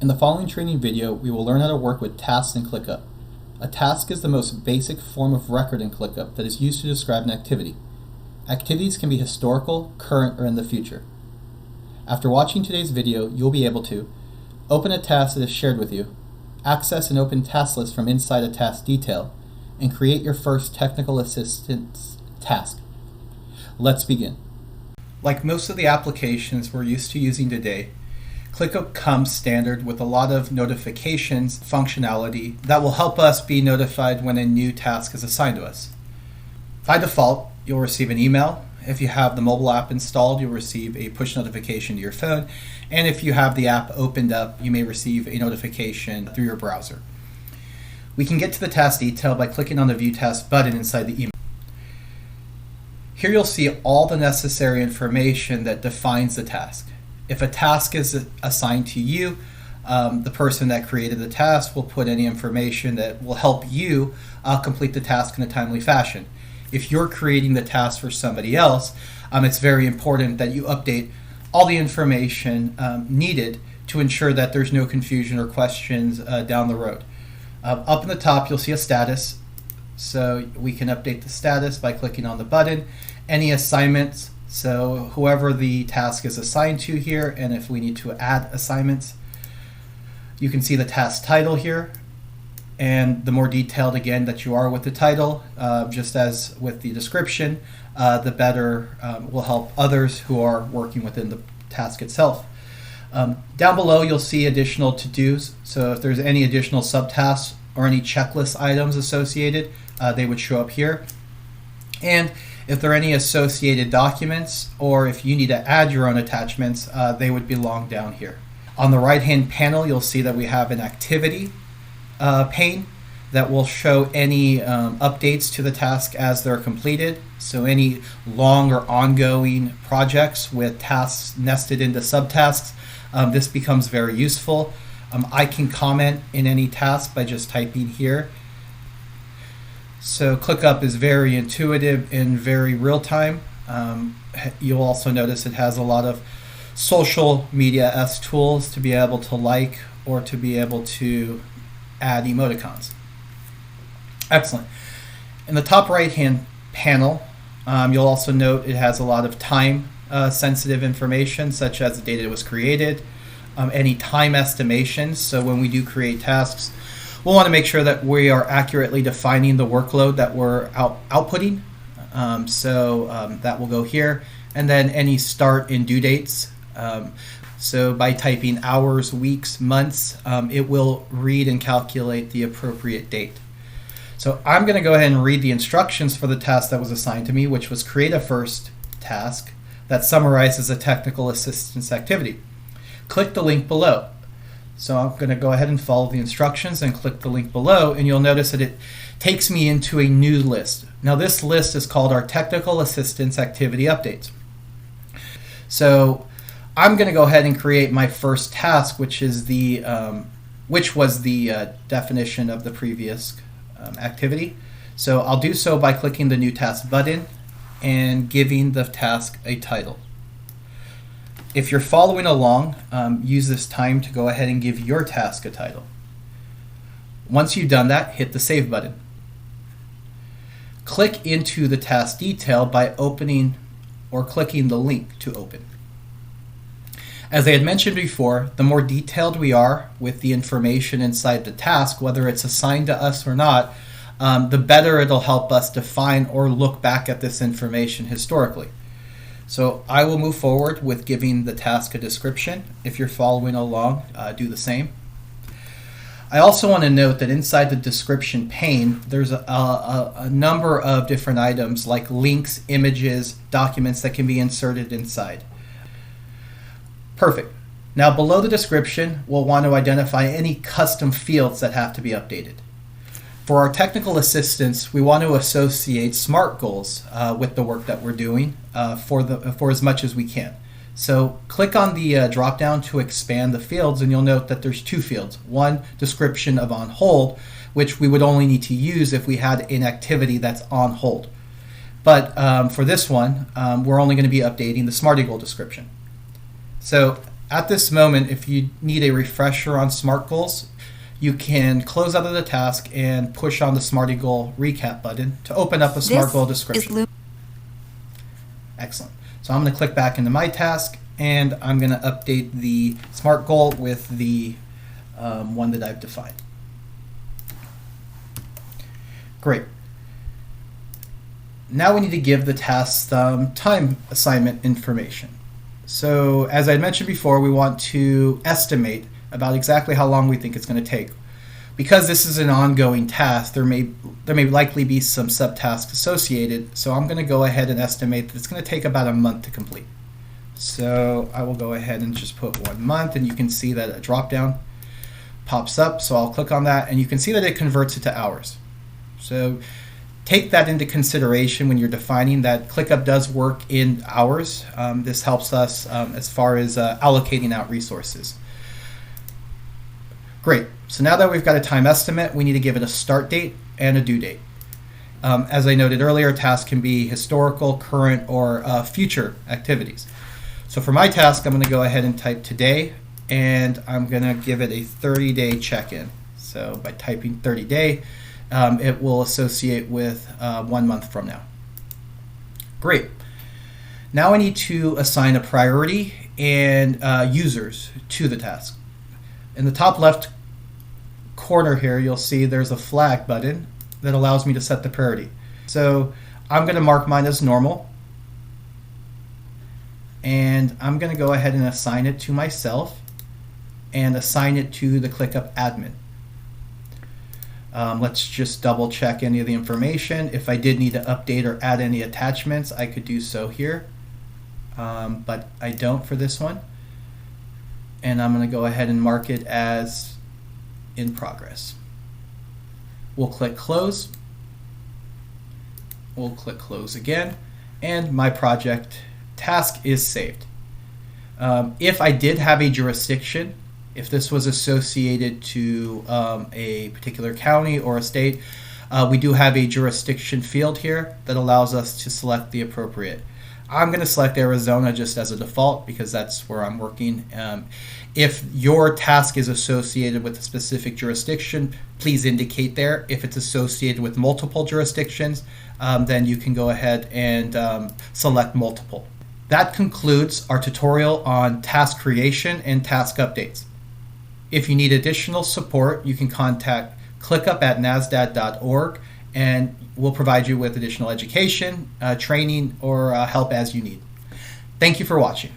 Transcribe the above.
In the following training video, we will learn how to work with tasks in Clickup. A task is the most basic form of record in Clickup that is used to describe an activity. Activities can be historical, current, or in the future. After watching today's video, you'll be able to open a task that is shared with you, access an open task list from inside a task detail, and create your first technical assistance task. Let's begin. Like most of the applications we're used to using today, Clickup comes standard with a lot of notifications functionality that will help us be notified when a new task is assigned to us. By default, you'll receive an email. If you have the mobile app installed, you'll receive a push notification to your phone. And if you have the app opened up, you may receive a notification through your browser. We can get to the task detail by clicking on the View Task button inside the email. Here you'll see all the necessary information that defines the task. If a task is assigned to you, the person that created the task will put any information that will help you complete the task in a timely fashion. If you're creating the task for somebody else, it's very important that you update all the information needed to ensure that there's no confusion or questions down the road. Up in the top, you'll see a status. So we can update the status by clicking on the button. Any assignments, so whoever the task is assigned to here, and if we need to add assignments, you can see the task title here. And the more detailed, again, that you are with the title, just as with the description, the better will help others who are working within the task itself. Down below, you'll see additional to-dos. So if there's any additional subtasks or any checklist items associated, they would show up here. And if there are any associated documents, or if you need to add your own attachments, they would belong down here. On the right-hand panel, you'll see that we have an activity pane that will show any updates to the task as they're completed. So any long or ongoing projects with tasks nested into subtasks, this becomes very useful. I can comment in any task by just typing here. So Clickup is very intuitive and very real-time. You'll also notice it has a lot of social media-esque tools to be able to like or to be able to add emoticons. Excellent. In the top right-hand panel, you'll also note it has a lot of time-sensitive information, such as the date it was created, any time estimations. So when we do create tasks, we'll want to make sure that we are accurately defining the workload that we're outputting. That will go here. And then any start and due dates. So by typing hours, weeks, months, it will read and calculate the appropriate date. So I'm going to go ahead and read the instructions for the task that was assigned to me, which was create a first task that summarizes a technical assistance activity. Click the link below. So I'm going to go ahead and follow the instructions and click the link below, and you'll notice that it takes me into a new list. Now this list is called our Technical Assistance Activity Updates. So I'm going to go ahead and create my first task, which was the definition of the previous activity. So I'll do so by clicking the New Task button and giving the task a title. If you're following along, use this time to go ahead and give your task a title. Once you've done that, hit the Save button. Click into the task detail by opening or clicking the link to open. As I had mentioned before, the more detailed we are with the information inside the task, whether it's assigned to us or not, the better it'll help us define or look back at this information historically. So I will move forward with giving the task a description. If you're following along, do the same. I also want to note that inside the description pane, there's a number of different items like links, images, documents that can be inserted inside. Perfect. Now below the description, we'll want to identify any custom fields that have to be updated. For our technical assistance, we want to associate SMART goals with the work that we're doing for as much as we can. So click on the drop down to expand the fields, and you'll note that there's two fields. One, description of on hold, which we would only need to use if we had an activity that's on hold. But for this one, we're only going to be updating the SMART goal description. So At this moment, if you need a refresher on SMART goals, you can close out of the task and push on the SMART goal recap button to open up a SMART goal description. Excellent. So I'm going to click back into my task, and I'm going to update the SMART goal with the one that I've defined. Great. Now we need to give the task some time assignment information. So as I mentioned before, we want to estimate about exactly how long we think it's going to take. Because this is an ongoing task, there may likely be some subtasks associated, so I'm going to go ahead and estimate that it's going to take about a month to complete. So I will go ahead and just put 1 month, and you can see that a drop-down pops up, so I'll click on that, and you can see that it converts it to hours. So take that into consideration when you're defining that Clickup does work in hours. This helps us as far as allocating out resources. Great. So now that we've got a time estimate, we need to give it a start date and a due date. As I noted earlier, tasks can be historical, current, or future activities. So for my task, I'm going to go ahead and type today, and I'm going to give it a 30-day check-in. So by typing 30-day, it will associate with 1 month from now. Great. Now I need to assign a priority and users to the task. In the top left corner here, you'll see there's a flag button that allows me to set the priority. So I'm going to mark mine as normal, and I'm going to go ahead and assign it to myself and assign it to the Clickup admin. Let's just double check any of the information. If I did need to update or add any attachments, I could do so here, but I don't for this one. And I'm going to go ahead and mark it as in progress. We'll click close. We'll click close again, and my project task is saved. If I did have a jurisdiction, if this was associated to a particular county or a state, we do have a jurisdiction field here that allows us to select the appropriate. I'm going to select Arizona just as a default because that's where I'm working. If your task is associated with a specific jurisdiction, please indicate there. If it's associated with multiple jurisdictions, then you can go ahead and select multiple. That concludes our tutorial on task creation and task updates. If you need additional support, you can contact Clickup at Nastad.org, and we'll provide you with additional education, training, or help as you need. Thank you for watching.